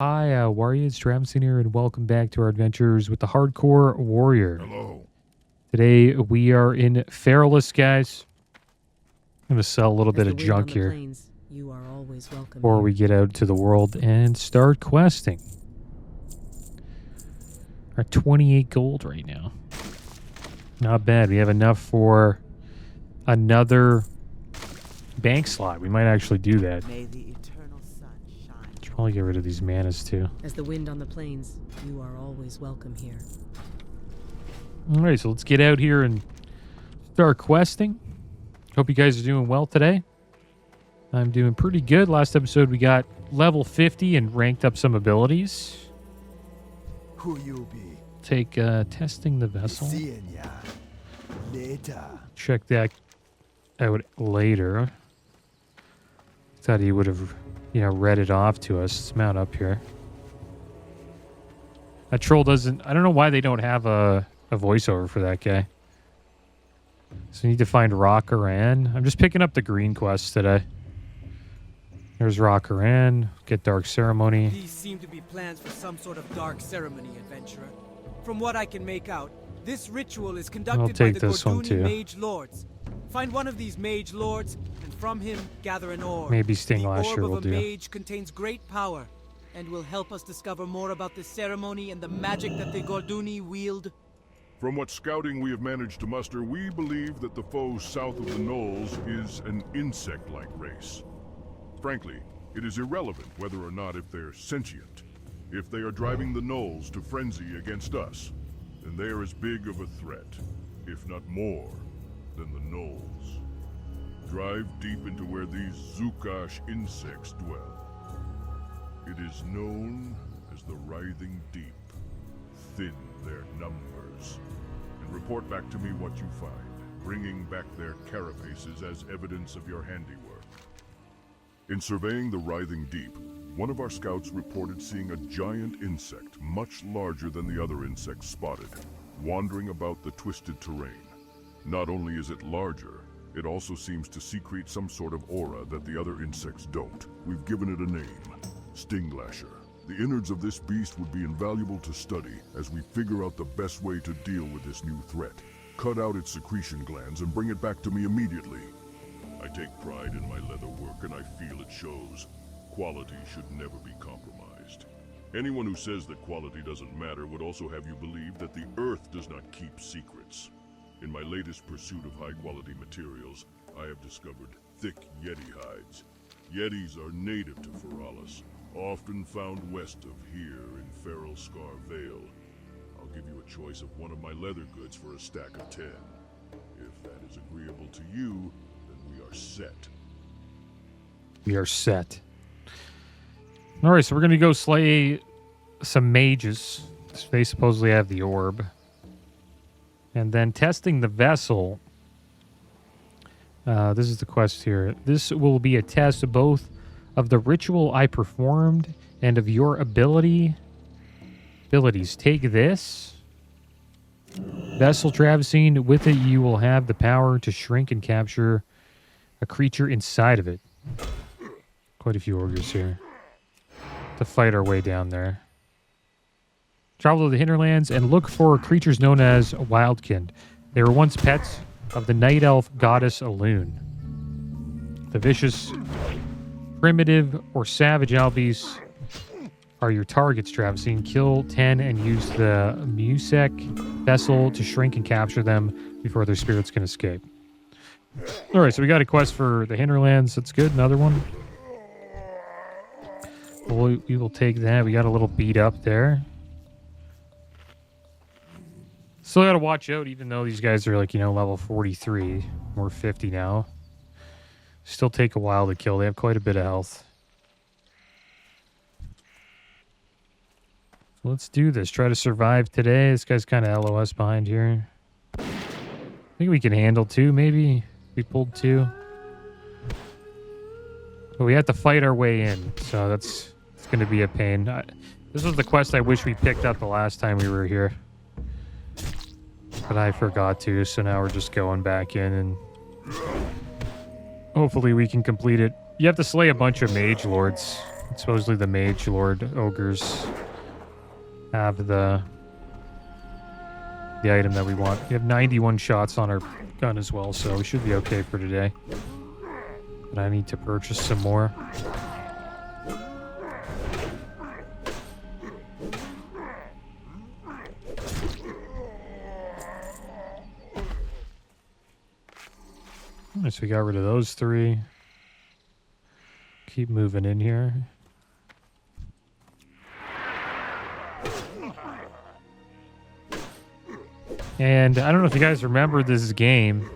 Hi, Warrior, it's Travis here, and welcome back to our adventures with the Hardcore Warrior. Hello. Today, we are in Feralas, guys. I'm going to sell a little bit of junk here you are always welcome before we get out to the world and start questing. We're at 28 gold right now. Not bad. We have enough for another bank slot. We might actually do that. May the eternal sun shine. Should probably get rid of these manas too. As the wind on the plains, you are always welcome here. Alright, so let's get out here and start questing. Hope you guys are doing well today. I'm doing pretty good. Last episode we got level 50 and ranked up some abilities. Who you be? Take testing the vessel. Seeing ya later. Check that out later. Thought he would have, read it off to us. Let's mount up here. That troll doesn't... I don't know why they don't have a voiceover for that guy. So we need to find Rockaran. I'm just picking up the green quests today. There's Rockaran. Get Dark Ceremony. These seem to be plans for some sort of dark ceremony, adventurer. From what I can make out, this ritual is conducted by the Gorduni mage lords. Find one of these mage lords, and from him gather an orb. Maybe Sting the Lasher orb will of a do. mage contains great power, and will help us discover more about this ceremony and the magic that the Gorduni wield. From what scouting we have managed to muster, we believe that the foe south of the Knolls is an insect-like race. Frankly, it is irrelevant whether or not if they're sentient. If they are driving the Knolls to frenzy against us, then they are as big of a threat, if not more, than the Knolls. Drive deep into where these Zukash insects dwell. It is known as the Writhing Deep. Thin their numbers. And report back to me what you find, bringing back their carapaces as evidence of your handiwork. In surveying the Writhing Deep, one of our scouts reported seeing a giant insect much larger than the other insects spotted, wandering about the twisted terrain. Not only is it larger, it also seems to secrete some sort of aura that the other insects don't. We've given it a name, Sting Lasher. The innards of this beast would be invaluable to study as we figure out the best way to deal with this new threat. Cut out its secretion glands and bring it back to me immediately. I take pride in my leather work and I feel it shows. Quality should never be compromised. Anyone who says that quality doesn't matter would also have you believe that the earth does not keep secrets. In my latest pursuit of high-quality materials, I have discovered thick Yeti hides. Yetis are native to Feralas, often found west of here in Feral Scar Vale. I'll give you a choice of one of my leather goods for a stack of 10. If that is agreeable to you, then we are set. We are set. Alright, so we're going to go slay some mages. They supposedly have the orb. And then testing the vessel. This is the quest here. This will be a test of both of the ritual I performed and of your abilities. Take this. Vessel Traversing. With it, you will have the power to shrink and capture a creature inside of it. Quite a few ogres here. To fight our way down there. Travel to the hinterlands and look for creatures known as wildkind. They were once pets of the night elf goddess Elune. The vicious, primitive, or savage albies are your targets, Traversing. Kill 10 and use the Musek vessel to shrink and capture them before their spirits can escape. Alright, so we got a quest for the hinterlands. That's good. Another one. We will take that. We got a little beat up there. Still got to watch out, even though these guys are like, level 43. We're 50 now. Still take a while to kill. They have quite a bit of health. So let's do this. Try to survive today. This guy's kind of LOS behind here. I think we can handle 2, maybe. We pulled 2. But we have to fight our way in, so it's going to be a pain. This was the quest I wish we picked up the last time we were here. But I forgot to, so now we're just going back in and hopefully we can complete it. You have to slay a bunch of mage lords. Supposedly the mage lord ogres have the item that we want. We have 91 shots on our gun as well, so we should be okay for today. But I need to purchase some more. Alright, so we got rid of those 3. Keep moving in here. And I don't know if you guys remember this game,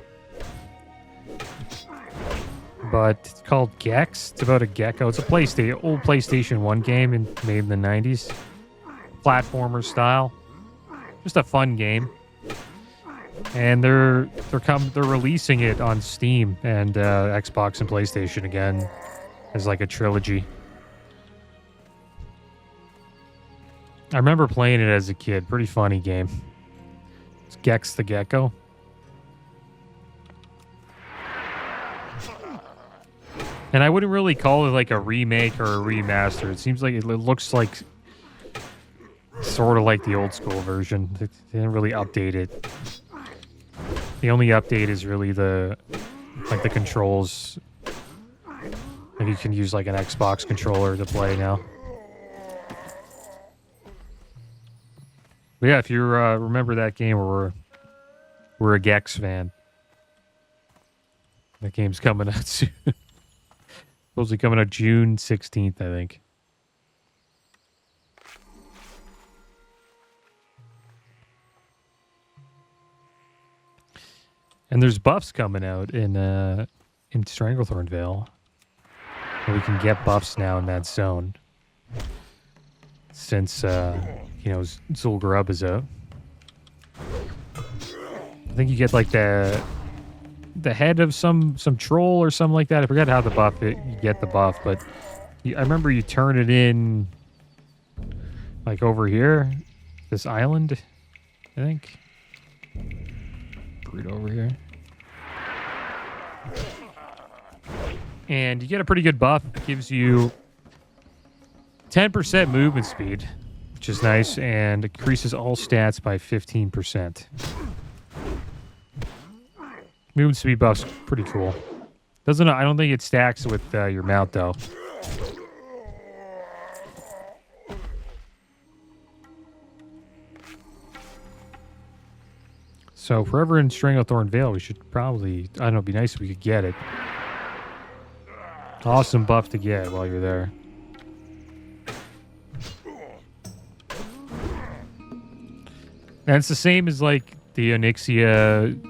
but it's called Gex. It's about a gecko. It's a old PlayStation 1 game made in the 90s. Platformer style. Just a fun game. And they're releasing it on Steam and Xbox and PlayStation again as like a trilogy. I remember playing it as a kid. Pretty funny game. It's Gex the Gecko. And I wouldn't really call it like a remake or a remaster. It seems like it looks like sort of like the old school version. They didn't really update it. The only update is really the controls. And you can use like an Xbox controller to play now. But yeah, if you remember that game, we're a Gex fan. That game's coming out soon. Supposedly coming out June 16th, I think. And there's buffs coming out in Stranglethorn Vale. And we can get buffs now in that zone. Since Zul'Gurub is out. I think you get like the head of some troll or something like that. I forgot how you get the buff, but I remember you turn it in like over here, this island, I think. Put it over here. And you get a pretty good buff. It gives you 10% movement speed, which is nice, and increases all stats by 15%. Movement speed buff's pretty cool. I don't think it stacks with your mount, though. So, forever in Stranglethorn Vale, we should probably... I don't know, it'd be nice if we could get it. Awesome buff to get while you're there. And it's the same as, like, the Onyxia...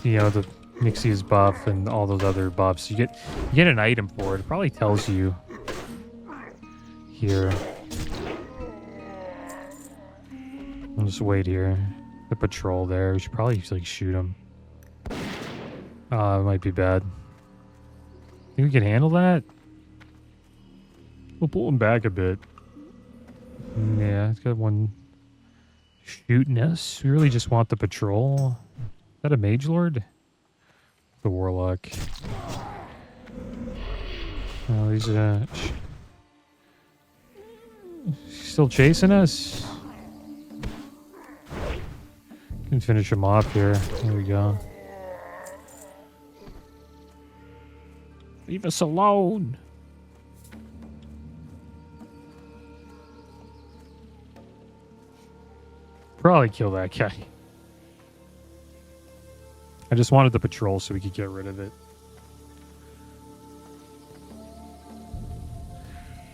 the Nixia's buff and all those other buffs. You get an item for it. It probably tells you here. I'll just wait here. The patrol there. We should probably like shoot him. It might be bad. Think we can handle that? We'll pull him back a bit. Yeah, it's got one shooting us. We really just want the patrol. Is that a mage lord? The warlock. Oh, he's still chasing us. Can finish him off here. There we go. Leave us alone. Probably kill that guy. I just wanted the patrol so we could get rid of it.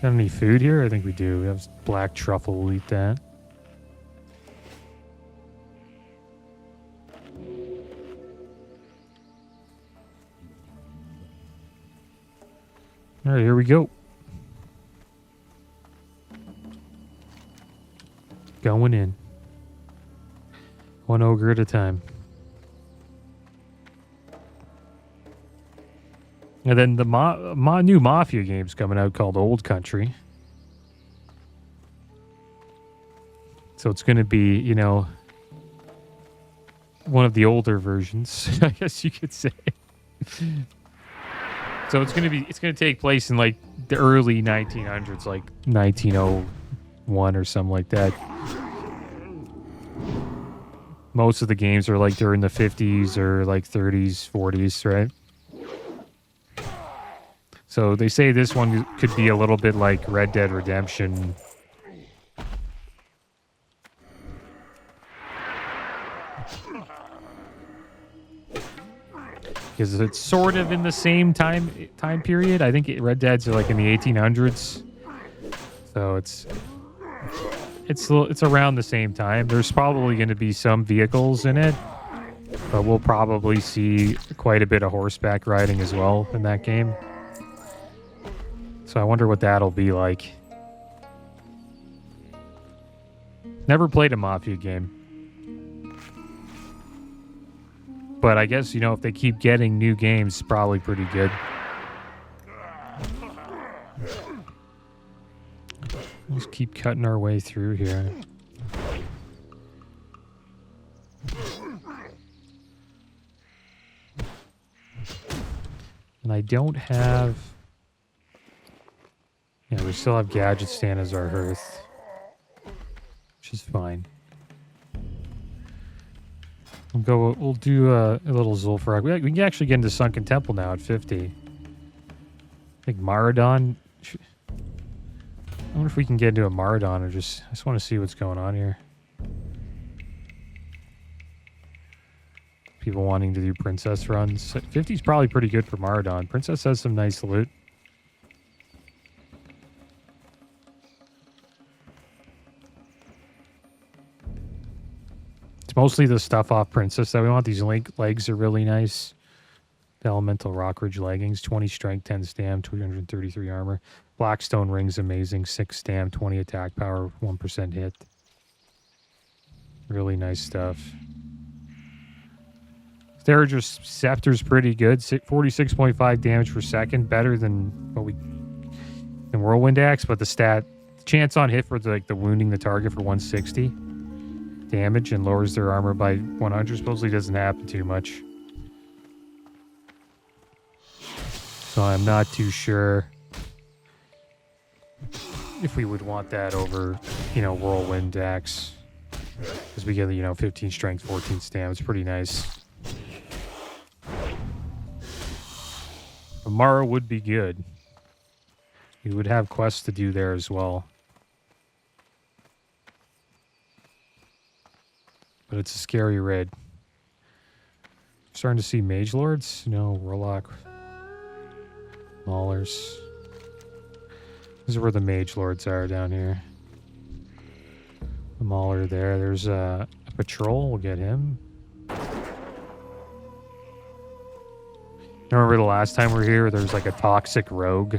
Got any food here? I think we do. We have black truffle. We'll eat that. All right, here we go. Going in. One ogre at a time. And then the new Mafia game's coming out called Old Country. So it's going to be, one of the older versions, I guess you could say. So it's gonna take place in like the early 1900s, like 1901 or something like that. Most of the games are like during the 50s or like 30s, 40s, right? So they say this one could be a little bit like Red Dead Redemption. Because it's sort of in the same time period. I think Red Dead's like in the 1800s. So it's around the same time. There's probably going to be some vehicles in it, but we'll probably see quite a bit of horseback riding as well in that game. So I wonder what that'll be like. Never played a Mafia game. But I guess, you know, if they keep getting new games, it's probably pretty good. Let's keep cutting our way through here. And I don't have... Yeah, we still have Gadget Stand as our hearth. Which is fine. We'll do a little Zul'Farrak. We can actually get into Sunken Temple now at 50. I think Maradon... I wonder if we can get into a Maradon or I just want to see what's going on here. People wanting to do Princess runs. 50 is probably pretty good for Maradon. Princess has some nice loot. It's mostly the stuff off Princess that we want. These legs are really nice. The Elemental Rockridge leggings, 20 strength, 10 stam, 233 armor. Blackstone rings, amazing, 6 stam, 20 attack power, 1% hit. Really nice stuff. Therager's Scepter's pretty good, 46.5 damage per second, better than Whirlwind Axe, but the chance on hit for the wounding the target for 160 damage and lowers their armor by 100 supposedly doesn't happen too much. So I'm not too sure if we would want that over, Whirlwind Axe. Because we get, 15 strength, 14 stam. It's pretty nice. Amara would be good. We would have quests to do there as well. But it's a scary raid. Starting to see Mage Lords? No, Warlock. Maulers. This is where the Mage Lords are down here. The Mauler there. There's a patrol. We'll get him. Remember the last time we were here, there was like a toxic rogue.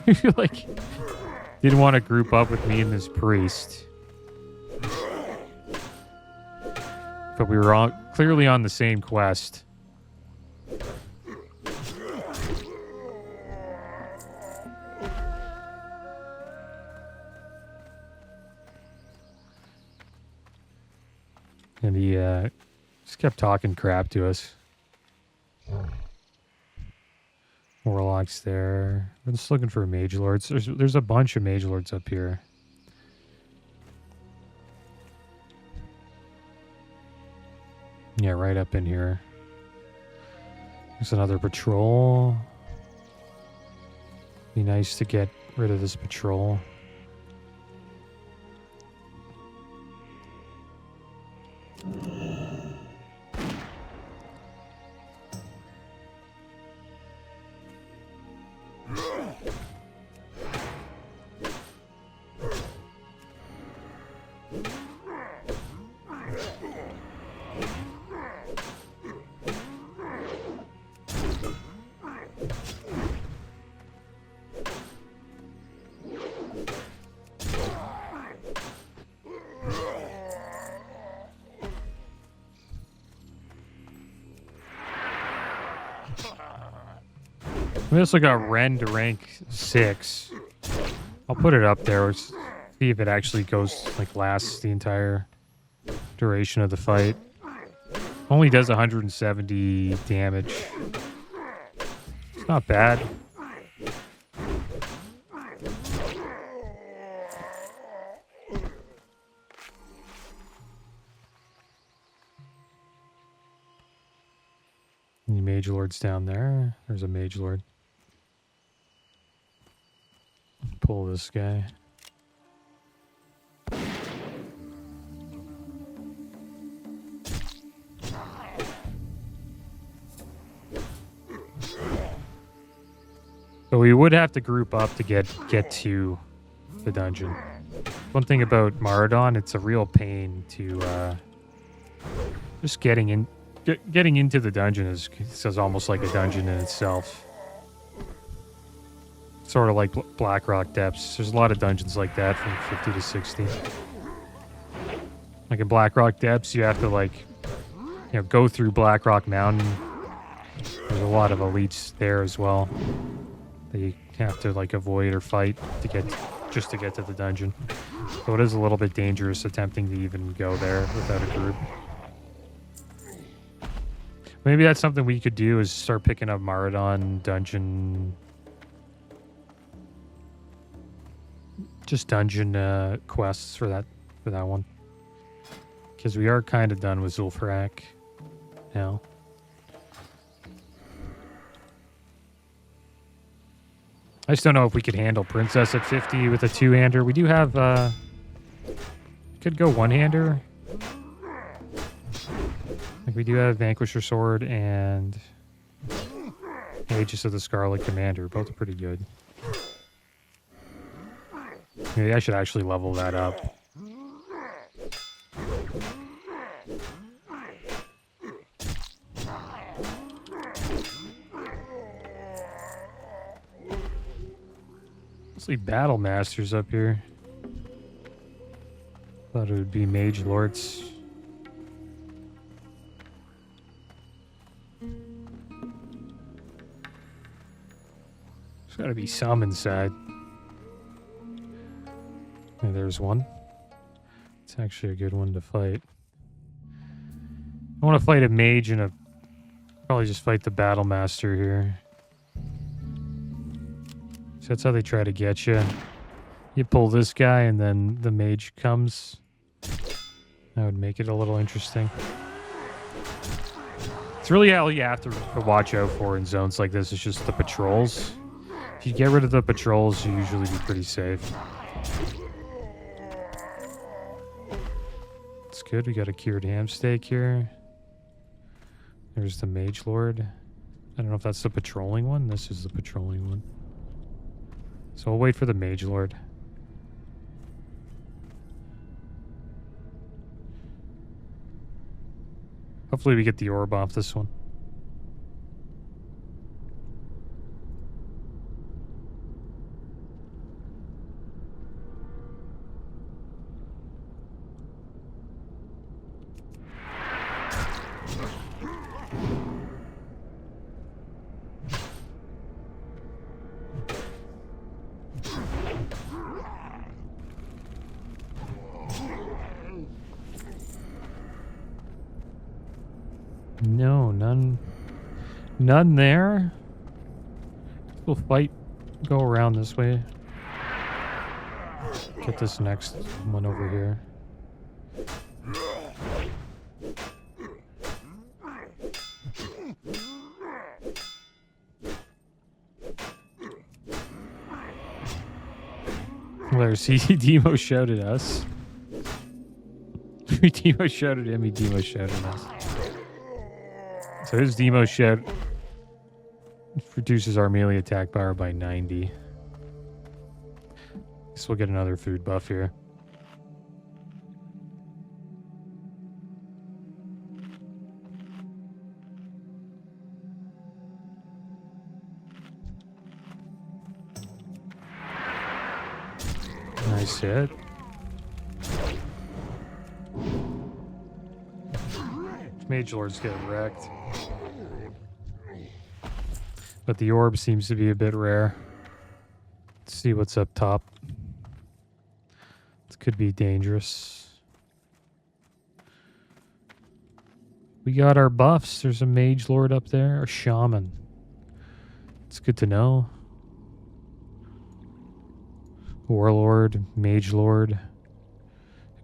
Didn't want to group up with me and this priest. But we were clearly on the same quest. And he just kept talking crap to us. Warlocks there. We're just looking for Mage Lords. There's a bunch of Mage Lords up here. Yeah, right up in here. There's another patrol. Be nice to get rid of this patrol. We also got Ren to rank 6. I'll put it up there. See if it actually lasts the entire duration of the fight. Only does 170 damage. It's not bad. Any mage lords down there? There's a mage lord. Pull this guy. So we would have to group up to get to the dungeon. One thing about Maradon, it's a real pain to just getting into the dungeon is almost like a dungeon in itself. Sort of like Blackrock Depths. There's a lot of dungeons like that from 50 to 60. Like in Blackrock Depths, you have to go through Blackrock Mountain. There's a lot of elites there as well that you have to avoid or fight to get to the dungeon. So it is a little bit dangerous attempting to even go there without a group. Maybe that's something we could do, is start picking up Maradon dungeon, just dungeon quests for that one, because we are kind of done with Zul'Farrak now. I just don't know if we could handle Princess at 50 with a two-hander. We do have could go one-hander. We do have Vanquisher Sword and Aegis of the Scarlet Commander. Both are pretty good. Maybe I should actually level that up. Mostly Battle Masters up here. Thought it would be Mage Lords. There's gotta be some inside. Yeah, there's one. It's actually a good one to fight. I want to fight a mage and probably just fight the Battle Master here. So that's how they try to get you. You pull this guy and then the mage comes. That would make it a little interesting. It's really all you have to watch out for in zones like this is just the patrols. If you get rid of the patrols, you usually be pretty safe. It's good. We got a cured ham steak here. There's the Mage Lord. I don't know if that's the patrolling one. This is the patrolling one. So we'll wait for the Mage Lord. Hopefully we get the orb off this one. No, none there. We'll fight, go around this way. Get this next one over here. There's Demo shouted us. Demo shouted him, Demo shouted us. So his Demo shout reduces our melee attack power by 90. Guess we'll get another food buff here. Nice hit. Mage Lords get wrecked. But the orb seems to be a bit rare. Let's see what's up top. This could be dangerous. We got our buffs. There's a Mage Lord up there. A Shaman. It's good to know. Warlord, Mage Lord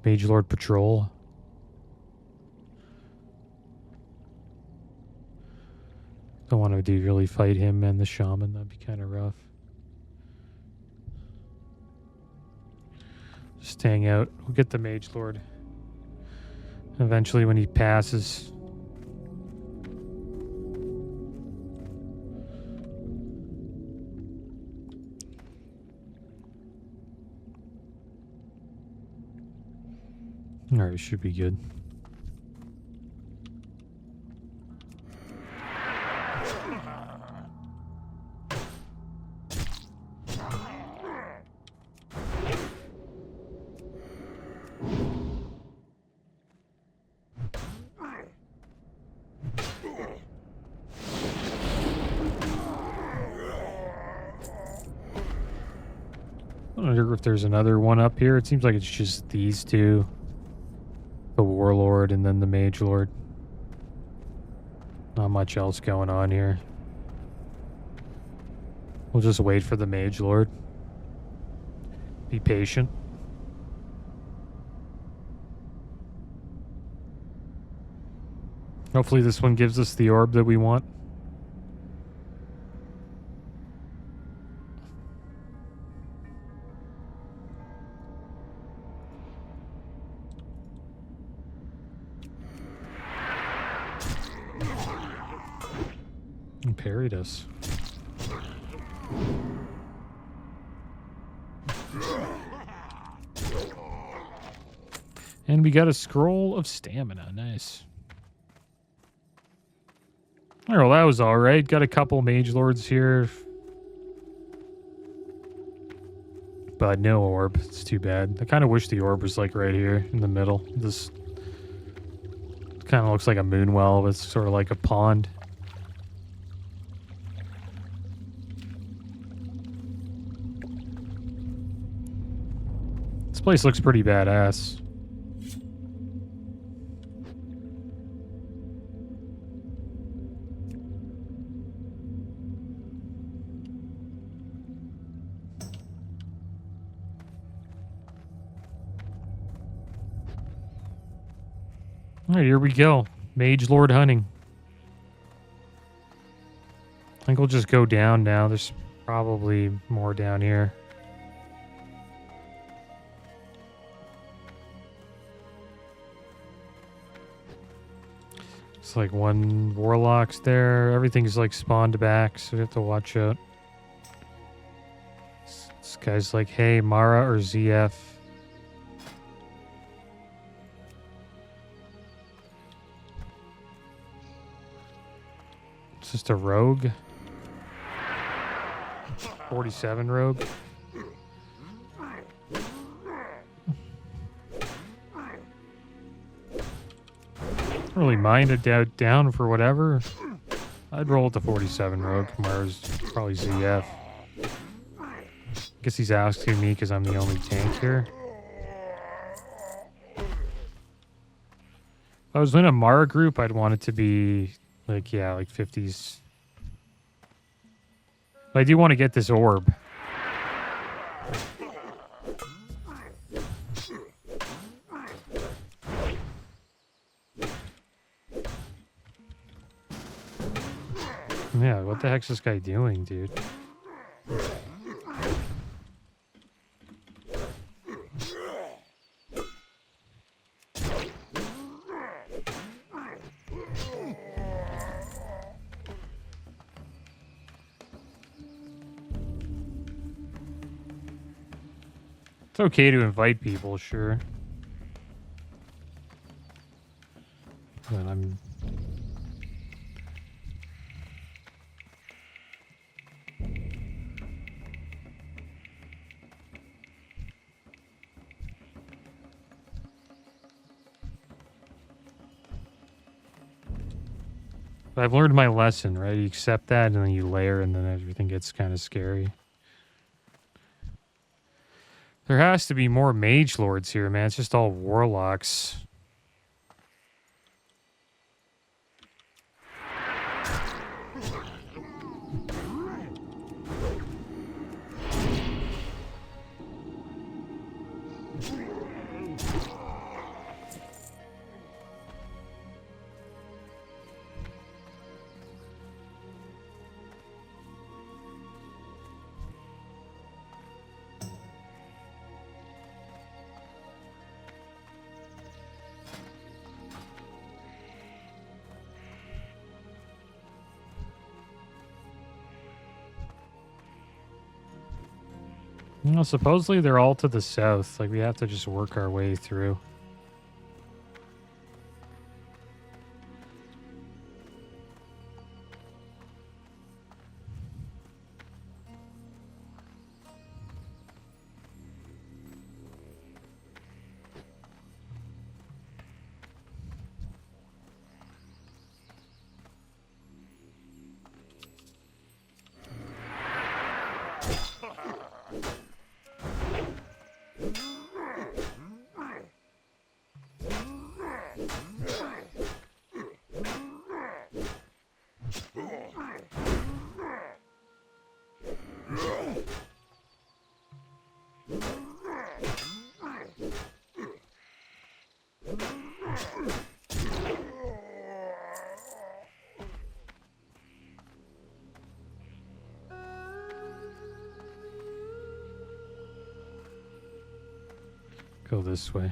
Patrol. Don't want to really fight him and the Shaman. That'd be kind of rough. Just hang out. We'll get the Mage Lord. Eventually when he passes. Alright, should be good. I wonder if there's another one up here. It seems like it's just these two. The Warlord and then the Mage Lord. Not much else going on here. We'll just wait for the Mage Lord. Be patient. Hopefully this one gives us the orb that we want. And parried us. And we got a scroll of stamina. Nice. Oh, well, that was alright. Got a couple Mage Lords here. But no orb. It's too bad. I kind of wish the orb was like right here in the middle. This kind of looks like a moon well, but it's sort of like a pond. This place looks pretty badass. Alright, here we go. Mage Lord hunting. I think we'll just go down now. There's probably more down here. It's like one Warlock's there. Everything's like spawned back, so we have to watch out. This guy's like, hey, Mara or ZF. It's just a rogue. 47 rogue. Really mind it down for whatever. I'd roll with the 47 rogue. Mara's probably ZF. Guess he's asking me because I'm the only tank here. If I was in a Mara group, I'd want it to be like, yeah, like 50s. But I do want to get this orb. Yeah, what the heck's this guy doing, dude? It's okay to invite people, sure. But I'm... But I've learned my lesson, right? You accept that and then you layer and then everything gets kind of scary. There has to be more Mage Lords here, man. It's just all Warlocks. Well, supposedly they're all to the south. Like, we have to just work our way through. Go this way.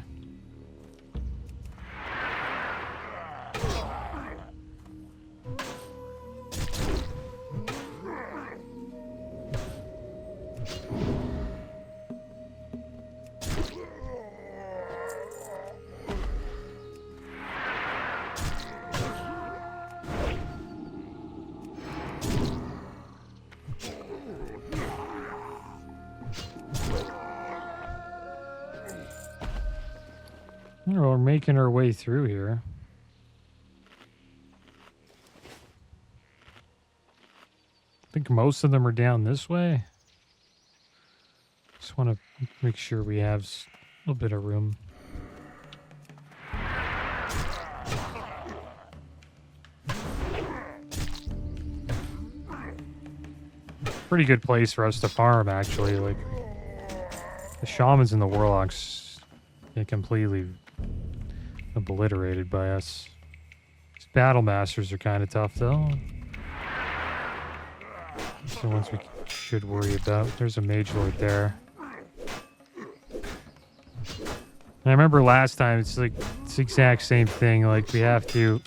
We're making our way through here. I think most of them are down this way. Just want to make sure we have a little bit of room. Pretty good place for us to farm, actually. Like, the shamans and the warlocks get completely obliterated by us. These battle masters are kind of tough, though. These are the ones we should worry about. There's a mage lord there. And I remember last time, it's like it's the exact same thing. Like, we have to...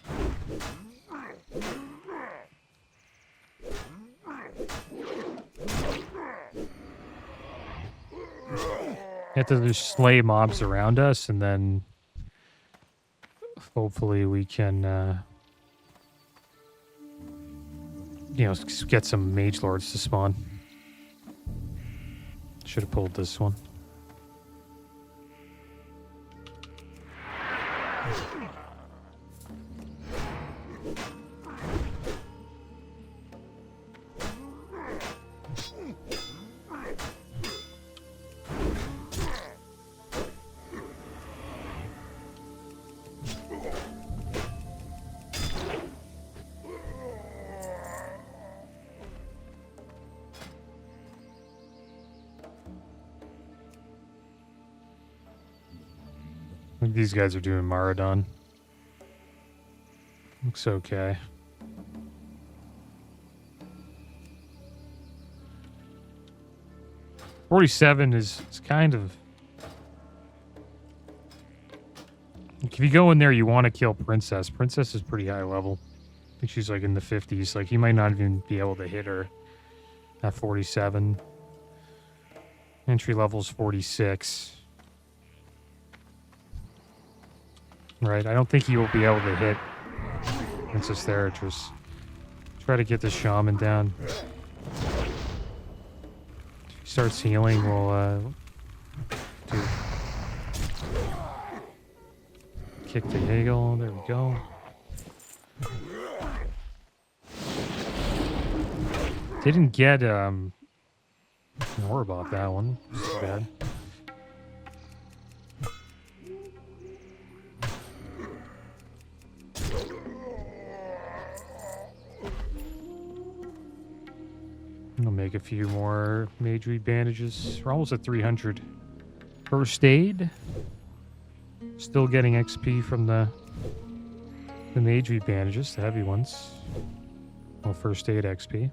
We have to just slay mobs around us, and then hopefully we can, you know, get some mage lords to spawn. Should have pulled this one. I think these guys are doing Maradon. Looks okay. $47 is kind of... If you go in there, you want to kill Princess. Princess is pretty high level. I think she's like in the 50s. Like, you might not even be able to hit her at 47. Entry level's 46. Right, I don't think he will be able to hit Princess Theratress. Try to get the shaman down. If he starts healing, we'll kick the Hegel. There we go. Didn't get an orb off that one. This is bad. I'll make a few more mage weed bandages. We're almost at 300. First aid. Still getting XP from the mage weed bandages, the heavy ones. Well, first aid XP.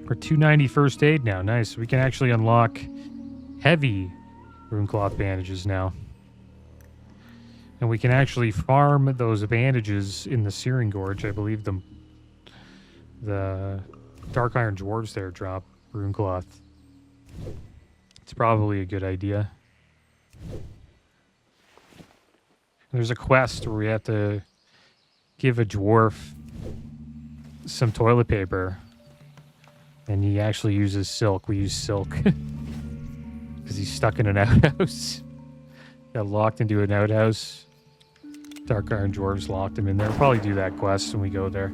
We're 290 first aid now. Nice. We can actually unlock heavy runecloth bandages now. And we can actually farm those bandages in the Searing Gorge. I believe the Dark Iron Dwarves there drop runecloth. It's probably a good idea. There's a quest where we have to give a dwarf some toilet paper. And he actually uses silk. We use silk. Because he's stuck in an outhouse. Got locked into an outhouse. Dark Iron Dwarves locked him in there. We'll probably do that quest when we go there.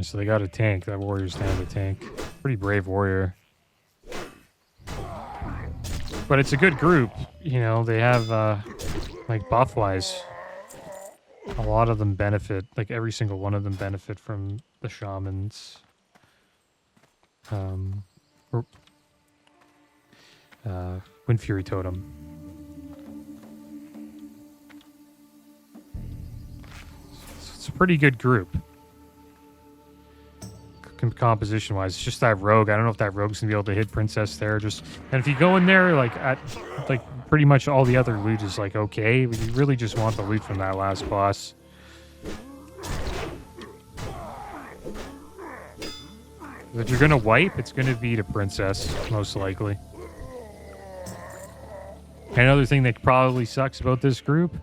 So they got a tank. That warrior's down the tank. Pretty brave warrior. But it's a good group. You know, they have, like, buff-wise. A lot of them benefit. Like, every single one of them benefit from the shamans. Wind Fury Totem. It's a pretty good group. Composition-wise, it's just that rogue. I don't know if that rogue's gonna be able to hit Princess there. And if you go in there, like pretty much all the other loot is like okay. You really just want the loot from that last boss. If you're gonna wipe, it's gonna be to Princess most likely. Another thing that probably sucks about this group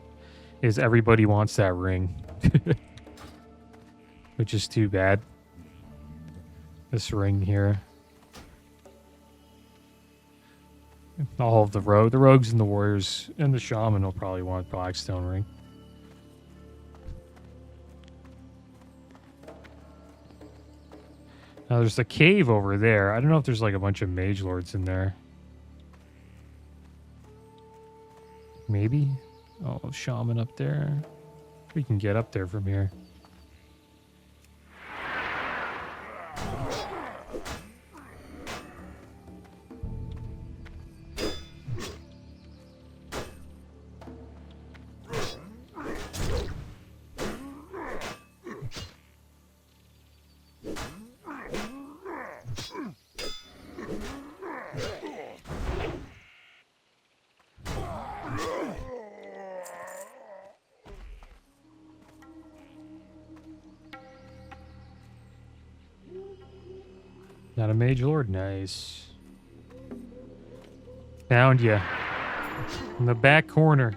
is everybody wants that ring, which is too bad. This ring here. All of the rogues and the warriors and the shaman will probably want Blackstone ring. Now there's the cave over there. I don't know if there's like a bunch of mage lords in there. Maybe? Oh, shaman up there. We can get up there from here. Not a mage lord? Nice. Found ya. In the back corner.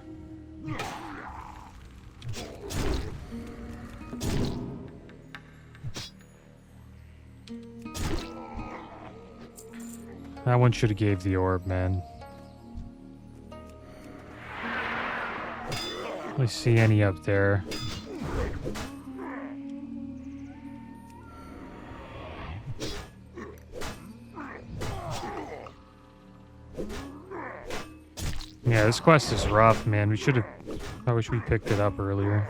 That one should have gave the orb, man. Let's see any up there. Yeah, this quest is rough, man. We should have... I wish we picked it up earlier.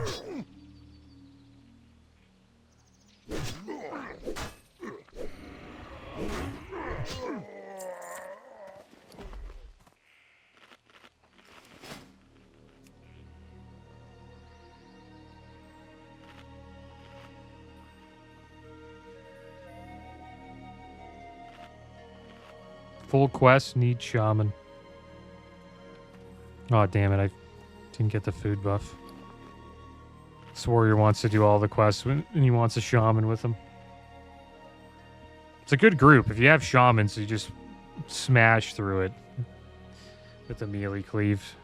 Full quest, need shaman. Oh, damn it. I didn't get the food buff. This warrior wants to do all the quests, and he wants a shaman with him. It's a good group. If you have shamans, you just smash through it with the melee cleave.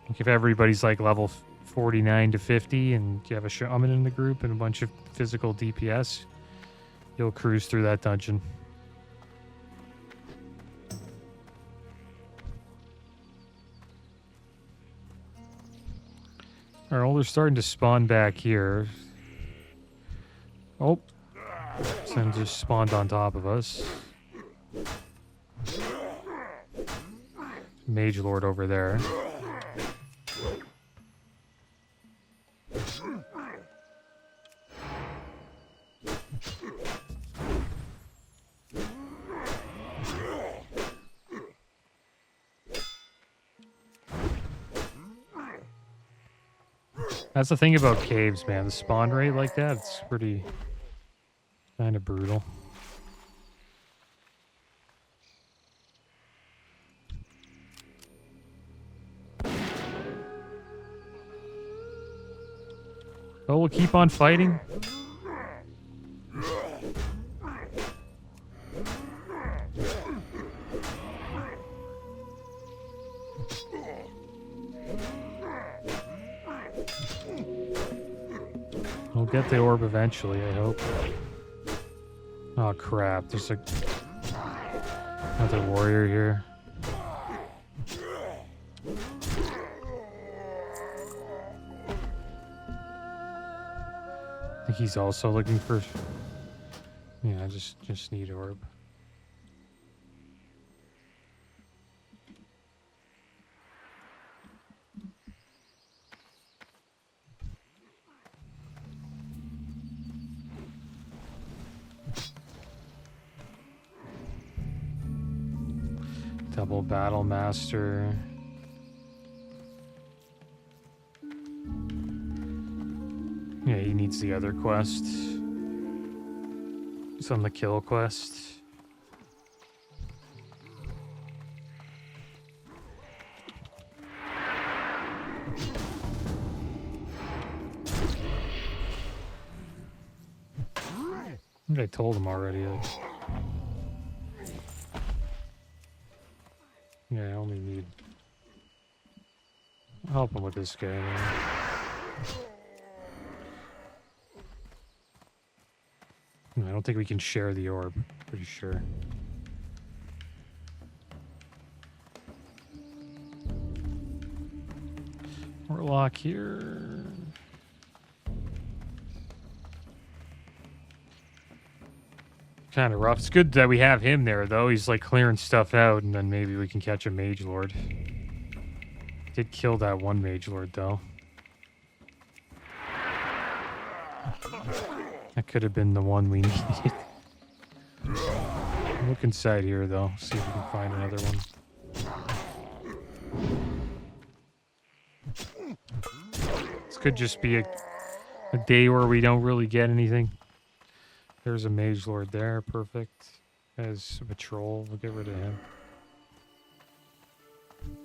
Like if everybody's like level 49 to 50 and you have a shaman in the group and a bunch of physical DPS, you'll cruise through that dungeon. Alright, well, they're starting to spawn back here. Oh. Some just spawned on top of us. Mage Lord over there. That's the thing about caves, man. The spawn rate like that, it's pretty kind of brutal. Oh, we'll keep on fighting. We'll get the orb eventually, I hope. Oh crap, there's like another warrior here. I think he's also looking for... Yeah, I just need orb. Double Battle Master. Yeah, he needs the other quest. He's on the kill quest. I think I told him already. Yeah, I only need... I'll help him with this guy, man. I don't think we can share the orb. Pretty sure. Warlock here. Kind of rough. It's good that we have him there, though. He's like clearing stuff out, and then maybe we can catch a mage lord. Did kill that one mage lord, though. That could have been the one we needed. Look inside here, though. See if we can find another one. This could just be a day where we don't really get anything. There's a mage lord there. Perfect. As a patrol, we'll get rid of him.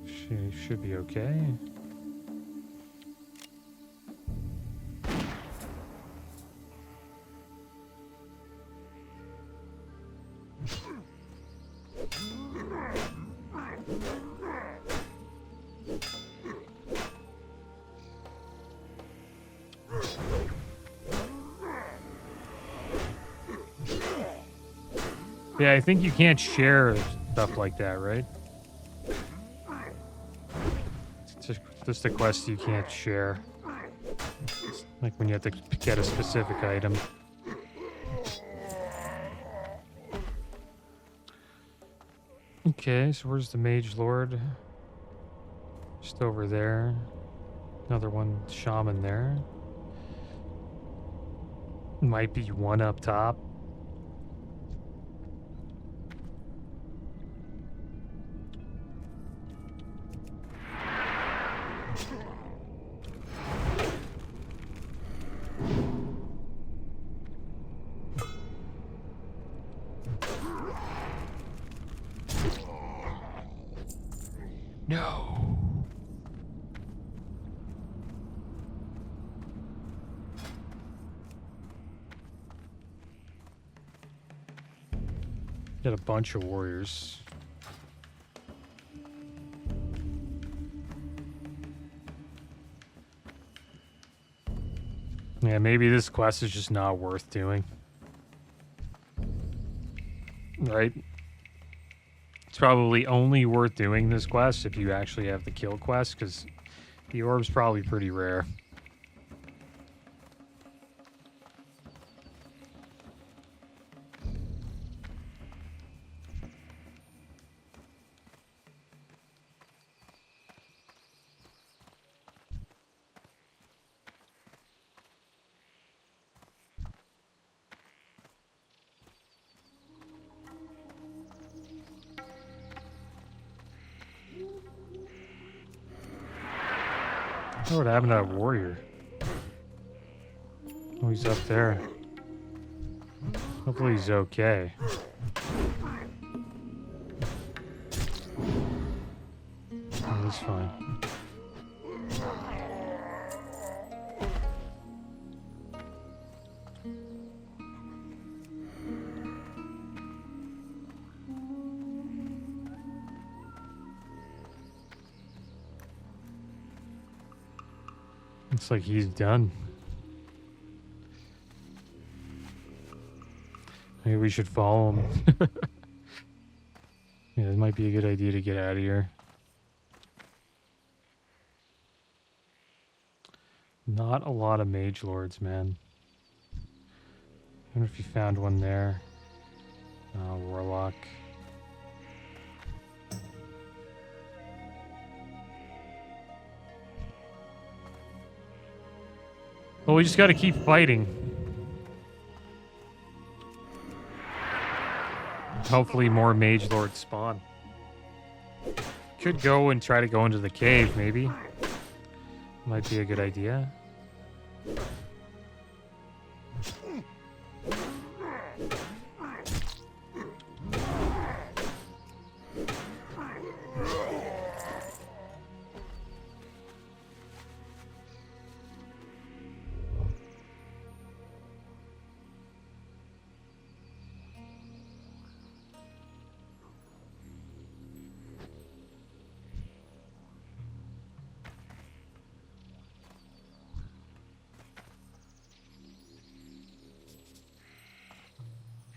She should be okay. Yeah, I think you can't share stuff like that, right? It's just a quest you can't share. It's like when you have to get a specific item. Okay, so where's the mage lord? Just over there. Another one shaman there. Might be one up top. No. Got a bunch of warriors. Yeah, maybe this quest is just not worth doing. Right? It's probably only worth doing this quest if you actually have the kill quest, because the orb's probably pretty rare. Oh, what happened to that warrior? Oh, he's up there. Hopefully he's okay. Oh, he's fine. Looks like he's done. Maybe we should follow him. Yeah, it might be a good idea to get out of here. Not a lot of mage lords, man. I wonder if you found one there. Warlock. Well, we just got to keep fighting. Hopefully more mage lords spawn. Could go and try to go into the cave, maybe. Might be a good idea.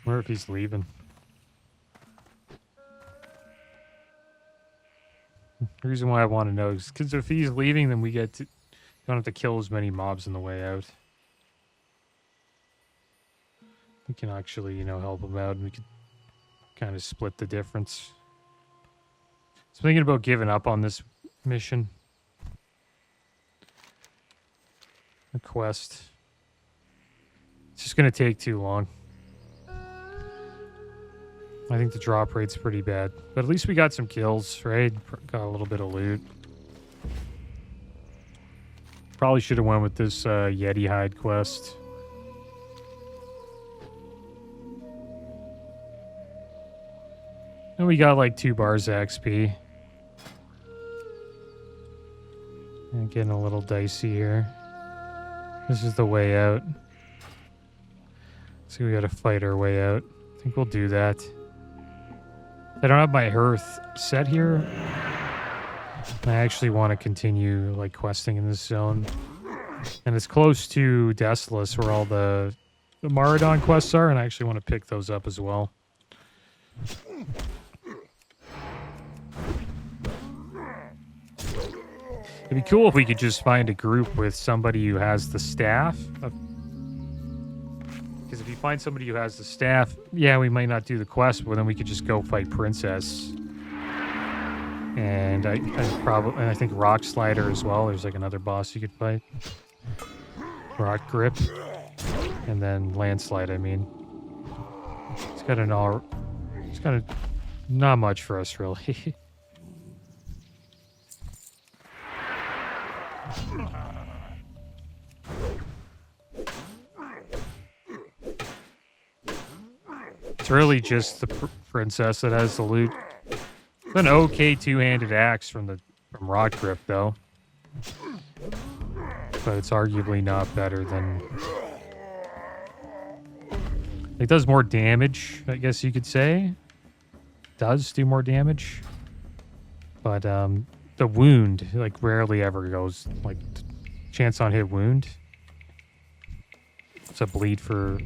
Wonder if he's leaving. The reason why I want to know is because if he's leaving, then we get to don't have to kill as many mobs on the way out. We can actually, help him out, and we could kind of split the difference. So I'm thinking about giving up on this mission. A quest. It's just going to take too long. I think the drop rate's pretty bad. But at least we got some kills, right? Got a little bit of loot. Probably should have went with this Yeti hide quest. And we got like 2 bars of XP. And getting a little dicey here. This is the way out. So we gotta fight our way out. I think we'll do that. I don't have my hearth set here. I actually want to continue like questing in this zone. And it's close to Deathlog where all the Maradon quests are, and I actually want to pick those up as well. It'd be cool if we could just find a group with somebody who has the staff. Because if you find somebody who has the staff, yeah, we might not do the quest, but then we could just go fight Princess. And I think Rock Slider as well. There's like another boss you could fight. Rock Grip. And then Landslide, I mean. It's got not much for us, really. It's really just the princess that has the loot. It's an okay two-handed axe from Rock Grip, though. But it's arguably not better than... It does more damage, I guess you could say. Does do more damage. But the wound, like, rarely ever goes, like, chance on hit wound. It's a bleed for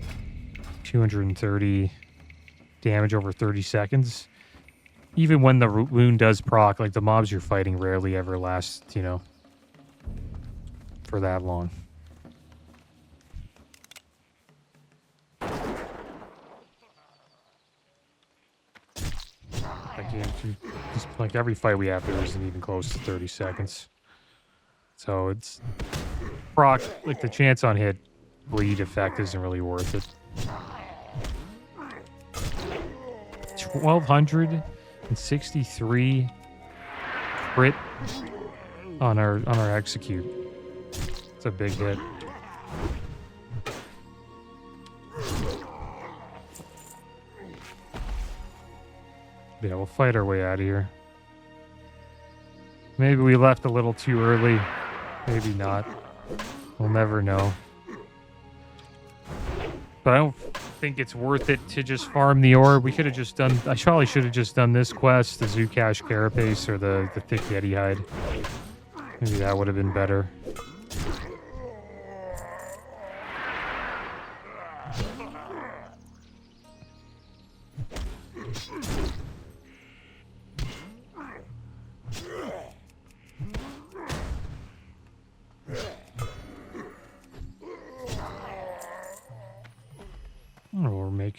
230 damage over 30 seconds. Even when the wound does proc, like, the mobs you're fighting rarely ever last, for that long. Just like every fight we have there isn't even close to 30 seconds. So it's proc, like the chance on hit bleed effect isn't really worth it. 1,263 crit on our execute. It's a big hit. Yeah, we'll fight our way out of here. Maybe we left a little too early. Maybe not. We'll never know. But I don't think it's worth it to just farm the ore. We could have just done... I probably should have just done this quest, the Zookash Carapace, or the Thick Yeti Hide. Maybe that would have been better.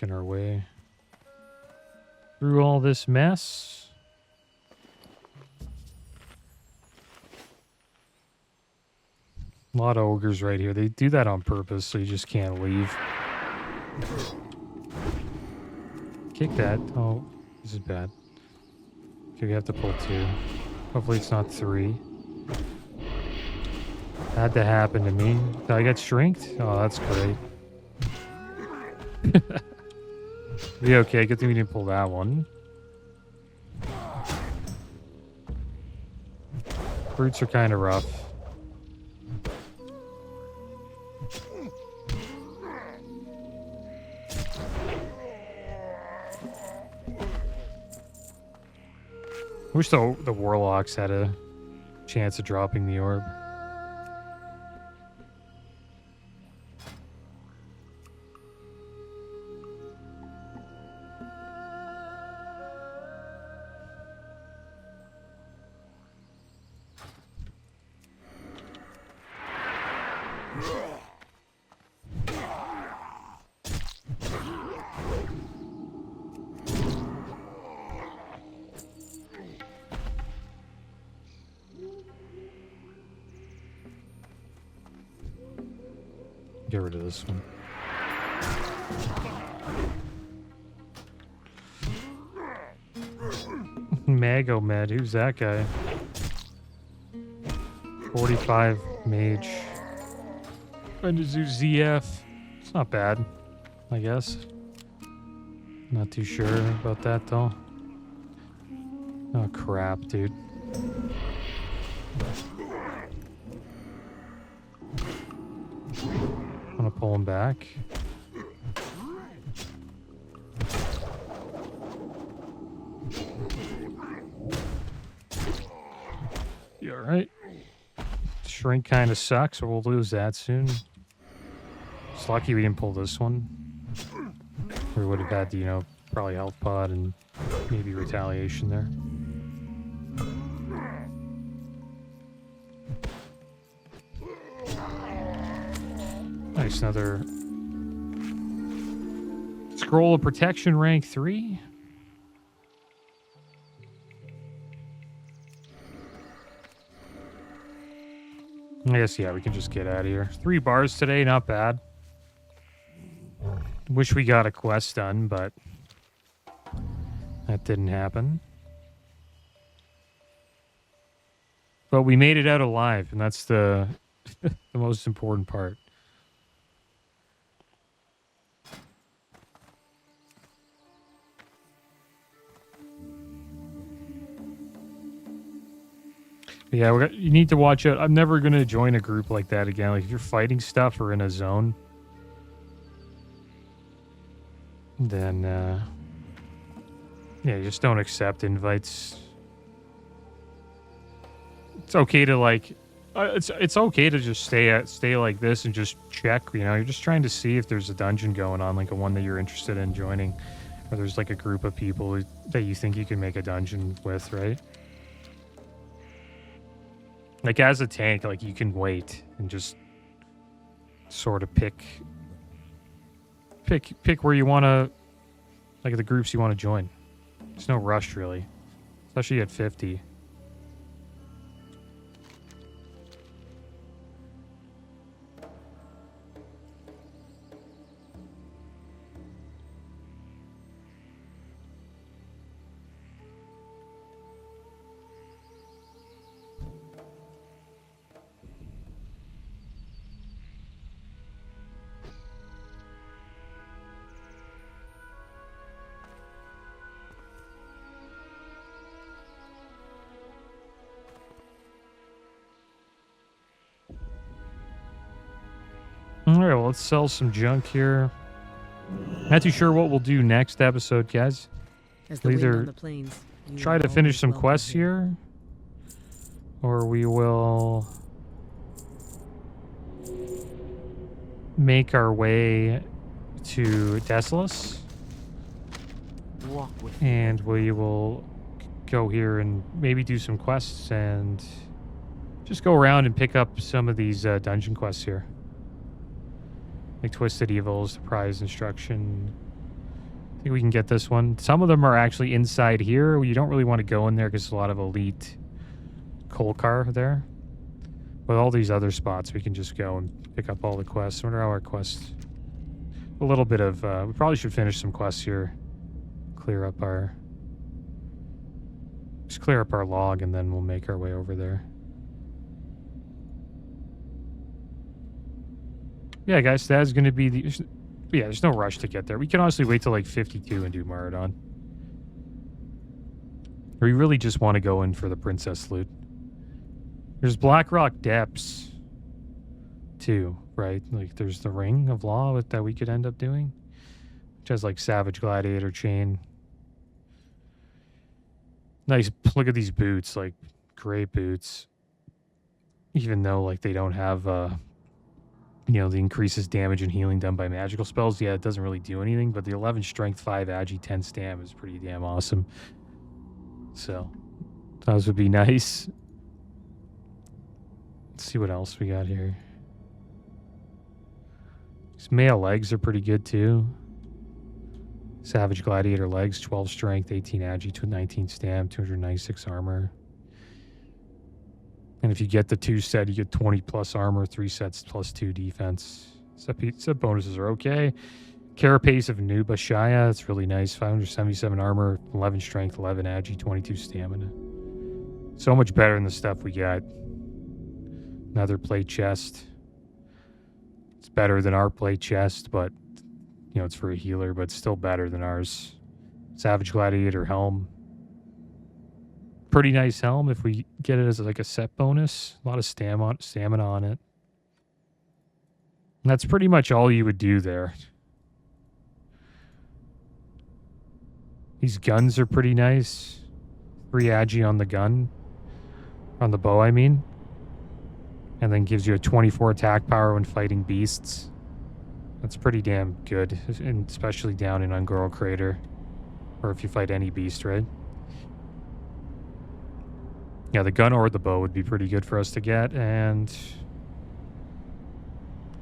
making our way through all this mess. A lot of ogres right here. They do that on purpose, so you just can't leave. Kick that. Oh, this is bad. Okay, we have to pull 2. Hopefully it's not 3. Had to happen to me. Did I get shrinked? Oh, that's great. Be okay. Good thing we didn't pull that one. Fruits are kind of rough. I wish the warlocks had a chance of dropping the orb. Get rid of this one. Magomed, who's that guy? 45 mage. Trying to do ZF. It's not bad, I guess. Not too sure about that though. Oh crap, dude. I'm gonna pull him back. You alright? Shrink kind of sucks, so we'll lose that soon. It's lucky we didn't pull this one. We would have had, you know, probably health pod and maybe retaliation there. Nice, another scroll of protection rank 3. I guess, yeah, we can just get out of here. 3 bars today, not bad. Wish we got a quest done, but that didn't happen. But we made it out alive, and that's the the most important part. Yeah, you need to watch out. I'm never going to join a group like that again. Like, if you're fighting stuff or in a zone, then, yeah, just don't accept invites. It's okay to, like, it's okay to just stay like this and just check, you know? You're just trying to see if there's a dungeon going on, like a one that you're interested in joining, or there's, like, a group of people that you think you can make a dungeon with, right? Like, as a tank, like, you can wait and just sort of pick where you want to, like, the groups you want to join. There's no rush, really. Especially at 50. Alright, well, let's sell some junk here. Not too sure what we'll do next episode, guys. As the We'll wind on either the plains, you try are to finish always some welcome quests here, or we will make our way to Deathlog, and we will go here and maybe do some quests and just go around and pick up some of these dungeon quests here. Like Twisted Evils, the prize instruction, I think we can get this one. Some of them are actually inside here. You don't really want to go in there because there's a lot of elite coal car there. With all these other spots, we can just go and pick up all the quests. I wonder how our quests... A little bit of... we probably should finish some quests here. Clear up our... Just clear up our log and then we'll make our way over there. Yeah, guys, that's going to be the... Yeah, there's no rush to get there. We can honestly wait till like 52 and do Marathon. We really just want to go in for the princess loot. There's Blackrock Depths, too, right? Like, there's the Ring of Law that we could end up doing, which has like Savage Gladiator Chain. Nice. Look at these boots, like great boots. Even though like they don't have, you know, the increases damage and healing done by magical spells. Yeah, it doesn't really do anything, but the 11 strength, 5 agi, 10 stam is pretty damn awesome. So, those would be nice. Let's see what else we got here. These male legs are pretty good too. Savage Gladiator legs, 12 strength, 18 agi, 19 stam, 296 armor. And if you get the 2 set, you get 20 plus armor, 3 sets plus 2 defense. Set bonuses are okay. Carapace of Nuba Shaya, that's really nice. 577 armor, 11 strength, 11 agi, 22 stamina. So much better than the stuff we got. Another plate chest. It's better than our plate chest, but, you know, it's for a healer, but still better than ours. Savage Gladiator helm. Pretty nice helm if we get it as like a set bonus. A lot of stamina on it. And that's pretty much all you would do there. These guns are pretty nice. 3 agi on the gun. On the bow, I mean. And then gives you a 24 attack power when fighting beasts. That's pretty damn good. And especially down in Ungoro Crater. Or if you fight any beast, right? Yeah, the gun or the bow would be pretty good for us to get, and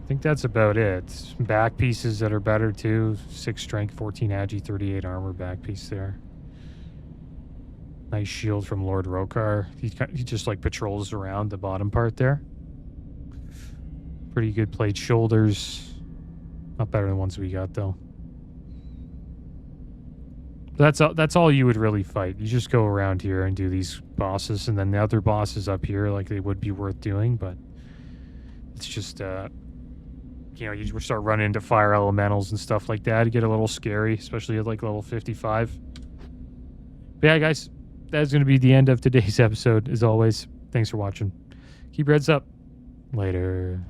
I think that's about it. Back pieces that are better too. 6 strength, 14 agi, 38 armor back piece there. Nice shield from Lord Rokar. He just like patrols around the bottom part there. Pretty good plate shoulders. Not better than the ones we got though. That's all you would really fight. You just go around here and do these bosses, and then the other bosses up here, like, they would be worth doing, but it's just, you know, you start running into fire elementals and stuff like that. You get a little scary, especially at, like, level 55. But yeah, guys, that's going to be the end of today's episode, as always. Thanks for watching. Keep your heads up. Later.